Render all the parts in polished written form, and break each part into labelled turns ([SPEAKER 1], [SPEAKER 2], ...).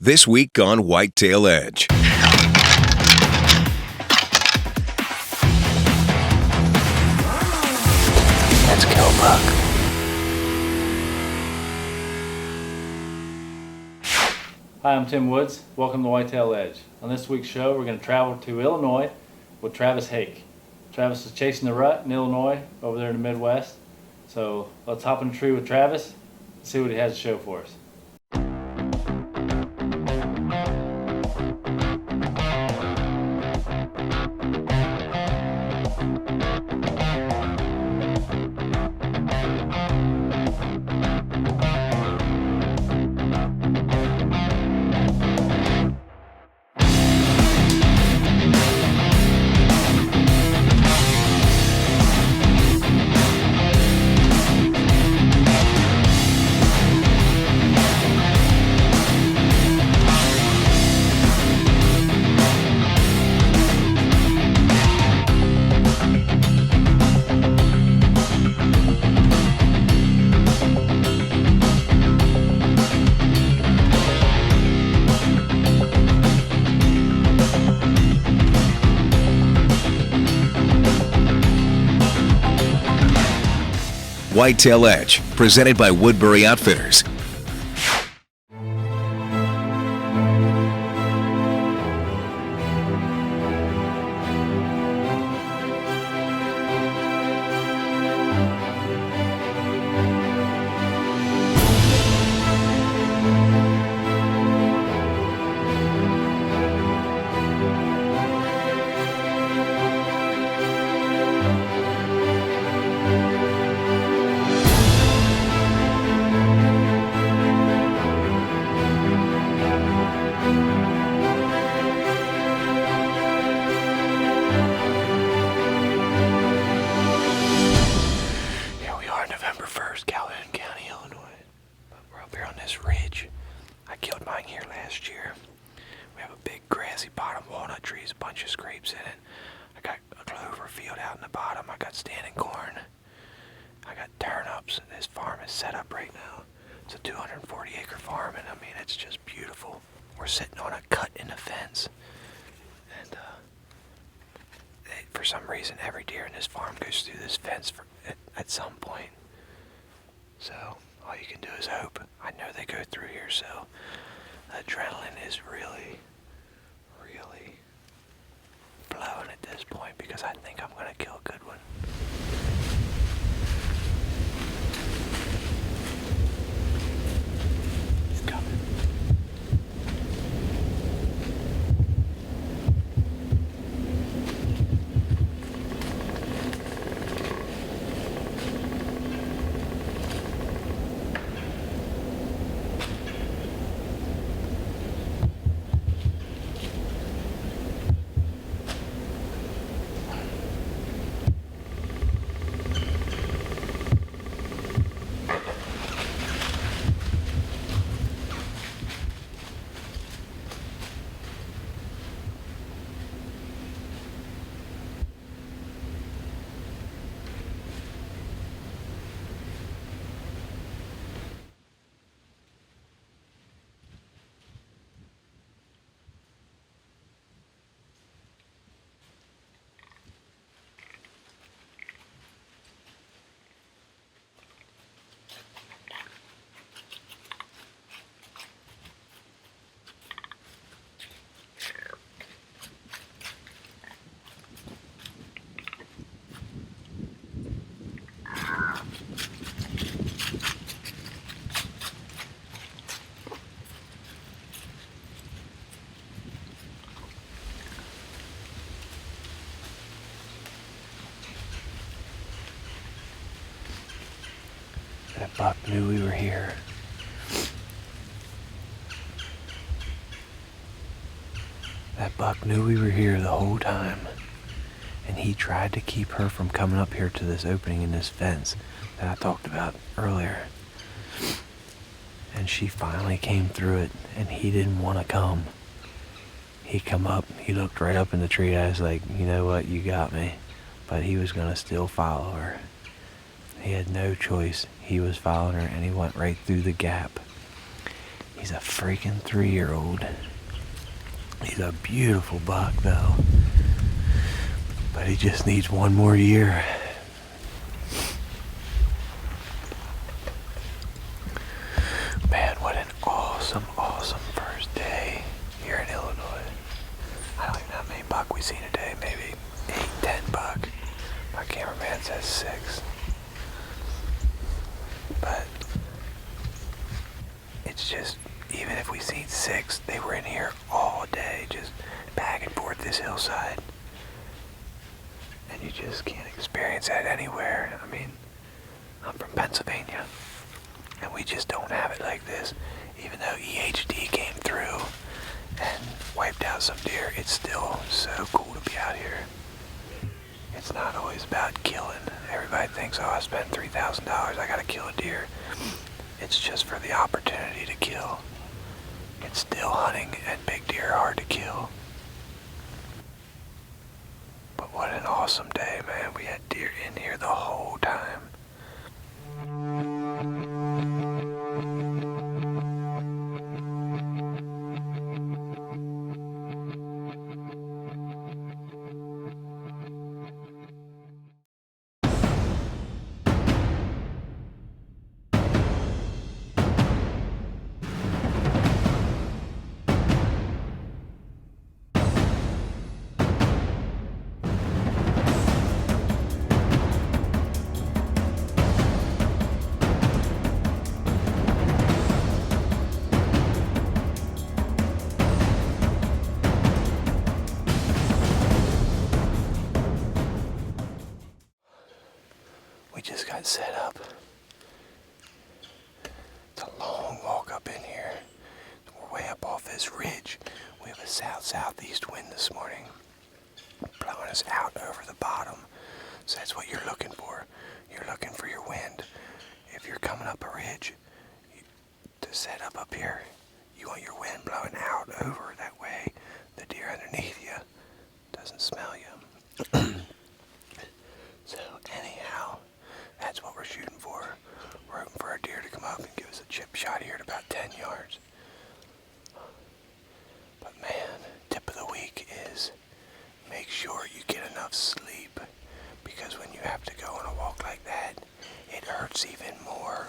[SPEAKER 1] This week on Whitetail Edge.
[SPEAKER 2] Let's kill a buck.
[SPEAKER 3] Hi, I'm Tim Woods. Welcome to Whitetail Edge. On this week's show, we're going to travel to Illinois with Travis Hake. Travis is chasing the rut in Illinois over there in the Midwest. So let's hop in a tree with Travis and see what he has to show for us.
[SPEAKER 1] Whitetail Edge, presented by Woodbury Outfitters.
[SPEAKER 2] I killed mine here last year. We have a big grassy bottom, walnut trees, a bunch of scrapes in it. I got a clover field out in the bottom. I got standing corn. I got turnips. This farm is set up right now. It's a 240 acre farm, and I mean, it's just beautiful. We're sitting on a cut in the fence. And for some reason, every deer in this farm goes through this fence at some point. So all you can do is hope. I know they go through here, so the adrenaline is really, really flowing at this point because I think I'm gonna kill a good one. He's coming. That buck knew we were here. That buck knew we were here the whole time. And he tried to keep her from coming up here to this opening in this fence that I talked about earlier. And she finally came through it, and he didn't want to come. He come up, he looked right up in the tree. I was like, you know what, you got me. But he was gonna still follow her. He had no choice. He was following her, and he went right through the gap. He's a freaking 3-year-old. He's a beautiful buck, though. But he just needs one more year. Man, what an awesome, awesome first day here in Illinois. I don't even know how many buck we seen today. Maybe 8, 10 buck. My cameraman says 6. But it's just, even if we seen 6, they were in here all day, just back and forth this hillside. And you just can't experience that anywhere. I mean, I'm from Pennsylvania, and we just don't have it like this. Even though EHD came through and wiped out some deer, it's still so cool to be out here. It's not always about killing. Everybody thinks, oh, I spent $3,000, I gotta kill a deer. It's just for the opportunity to kill. It's still hunting, and big deer are hard to kill. But what an awesome day, man. We had deer in here the whole time. We just got set up. It's a long walk up in here. We're way up off this ridge. We have a south-southeast wind this morning, blowing us out over the bottom. So that's what you're looking for. You're looking for your wind. If you're coming up a ridge to set up here, you want your wind blowing out over. That way the deer underneath you doesn't smell you. So anyhow, that's what we're shooting for. We're hoping for a deer to come up and give us a chip shot here at about 10 yards. But man, tip of the week is make sure you get enough sleep, because when you have to go on a walk like that, it hurts even more.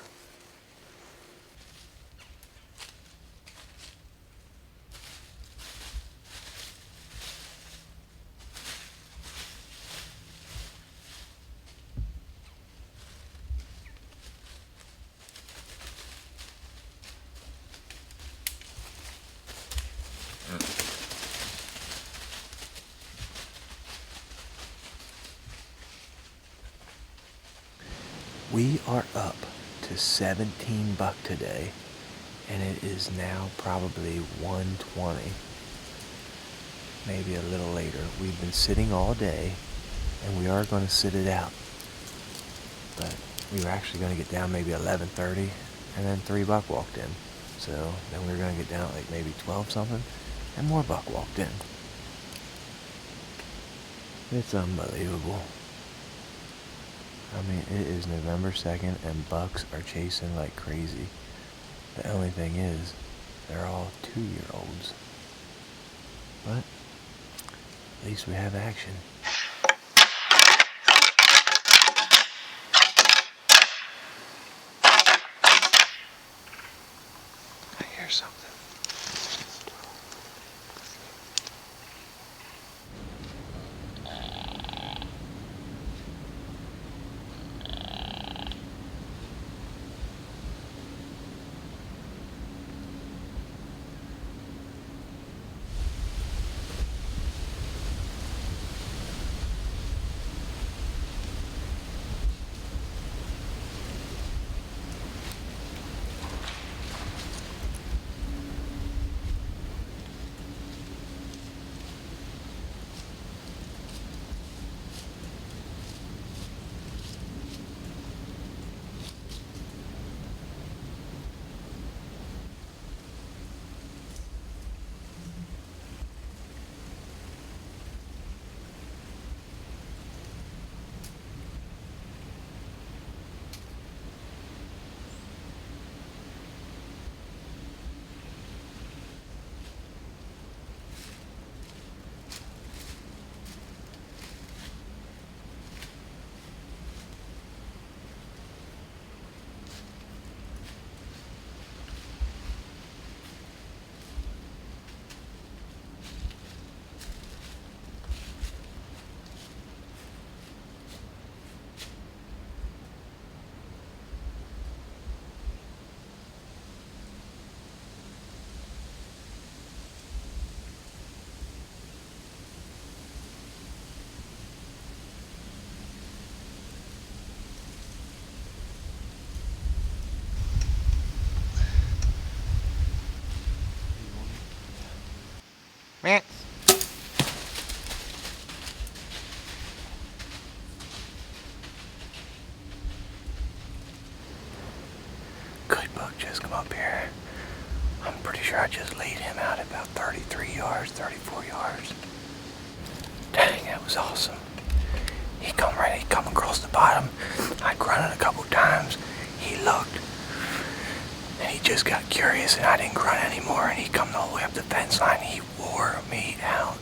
[SPEAKER 2] We are up to 17 buck today, and it is now probably 1:20, maybe a little later. We've been sitting all day, and we are going to sit it out. But we were actually going to get down maybe 11:30, and then 3 buck walked in. So then we were going to get down at like maybe 12 something, and more buck walked in. It's unbelievable. I mean, it is November 2nd, and bucks are chasing like crazy. The only thing is, they're all 2-year-olds. But at least we have action. I hear something. Good buck just come up here. I'm pretty sure I just laid him out at about 33 yards, 34 yards. Dang, that was awesome. He come across the bottom. I grunted a couple times. He looked, and he just got curious, and I didn't grunt anymore, and he come all the way up the fence line. He wore me out.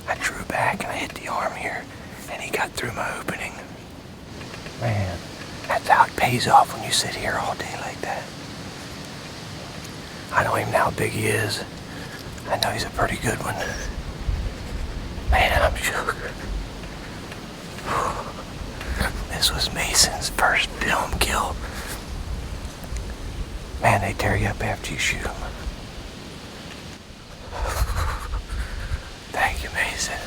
[SPEAKER 2] I drew back, and I hit the arm here, and he got through my opening. Man, that's how it pays off when you sit here all day like that. I don't even know how big he is. I know he's a pretty good one. Man, I'm shook. This was Mason's first film kill. Man, they tear you up after you shoot them. Thank you, Mason.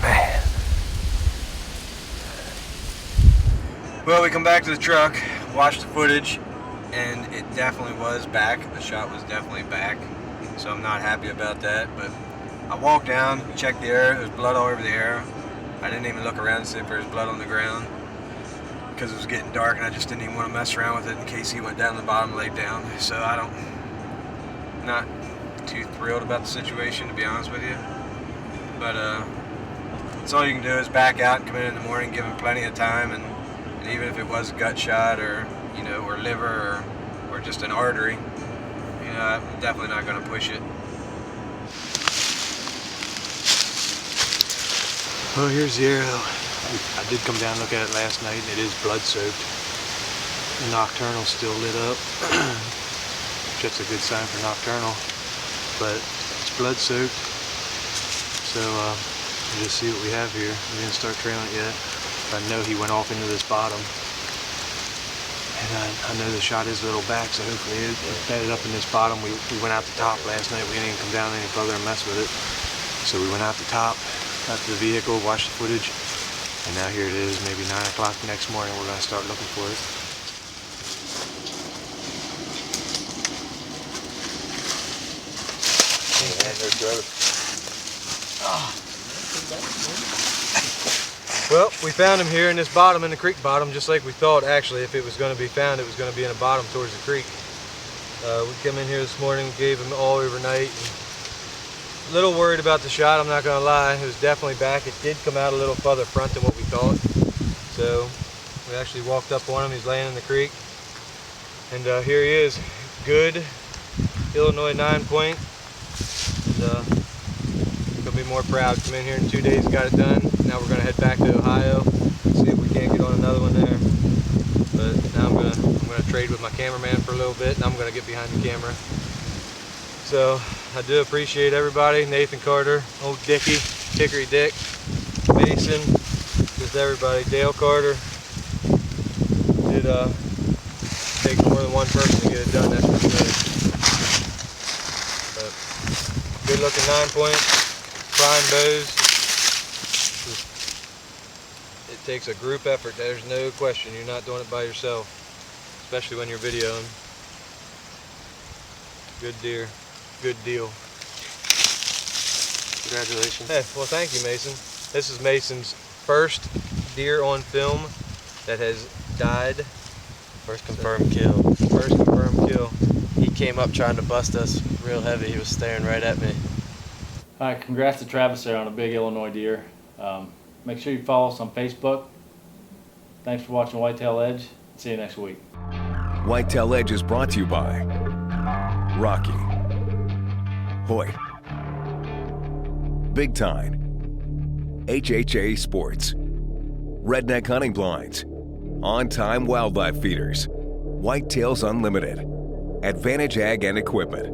[SPEAKER 2] Man.
[SPEAKER 4] Well, we come back to the truck, watched the footage, and it definitely was back. The shot was definitely back, so I'm not happy about that. But I walked down, checked the arrow. There was blood all over the arrow. I didn't even look around to see if there was blood on the ground because it was getting dark, and I just didn't even want to mess around with it in case he went down to the bottom and laid down. So not too thrilled about the situation, to be honest with you. But that's all you can do is back out and come in the morning, give him plenty of time, and even if it was a gut shot or or liver or just an artery, I'm definitely not going to push it.
[SPEAKER 2] Well, here's the arrow. I did come down and look at it last night, and it is blood soaked. The nocturnal still lit up. That's a good sign for nocturnal, but it's blood soaked. So we'll just see what we have here. We didn't start trailing it yet. I know he went off into this bottom, and I know the shot is a little back, so hopefully it bedded up in this bottom. We went out the top last night. We didn't even come down any further and mess with it. So we went out the top, got to the vehicle, watched the footage, and now here it is, maybe 9 o'clock the next morning. We're gonna start looking for it. Well, we found him here in this bottom, in the creek bottom, just like we thought. Actually, if it was going to be found, it was going to be in the bottom towards the creek. We came in here this morning, gave him all overnight. A little worried about the shot, I'm not going to lie. It was definitely back. It did come out a little further front than what we thought. So we actually walked up on him. He's laying in the creek. And here he is. Good Illinois 9-point. And gonna be more proud. Come in here in 2 days, got it done. Now we're gonna head back to Ohio, see if we can't get on another one there. But now I'm gonna trade with my cameraman for a little bit, and I'm gonna get behind the camera. So I do appreciate everybody. Nathan Carter, old Dickie, Hickory Dick, Mason, just everybody. Dale Carter. It takes more than one person to get it done, that's for sure. But good looking 9-point. Prime bows. It takes a group effort, there's no question. You're not doing it by yourself, especially when you're videoing. Good deer, good deal. Congratulations. Hey, well, thank you, Mason. This is Mason's first deer on film that has died.
[SPEAKER 5] First confirmed kill.
[SPEAKER 2] First confirmed kill.
[SPEAKER 5] He came up trying to bust us real heavy. He was staring right at me.
[SPEAKER 3] All right, congrats to Travis there on a big Illinois deer. Make sure you follow us on Facebook. Thanks for watching Whitetail Edge. See you next week.
[SPEAKER 1] Whitetail Edge is brought to you by Rocky, Hoyt, Big Time, HHA Sports, Redneck Hunting Blinds, On Time Wildlife Feeders, Whitetails Unlimited, Advantage Ag and Equipment,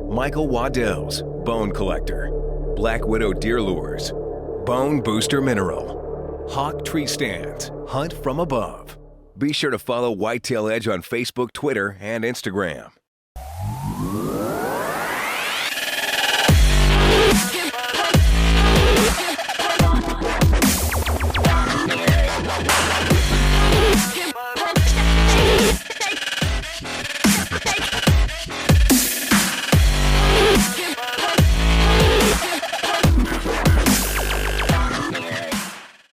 [SPEAKER 1] Michael Waddell's Bone Collector, Black Widow Deer Lures, Bone Booster Mineral, Hawk Tree Stands, Hunt from Above. Be sure to follow Whitetail Edge on Facebook, Twitter, and Instagram.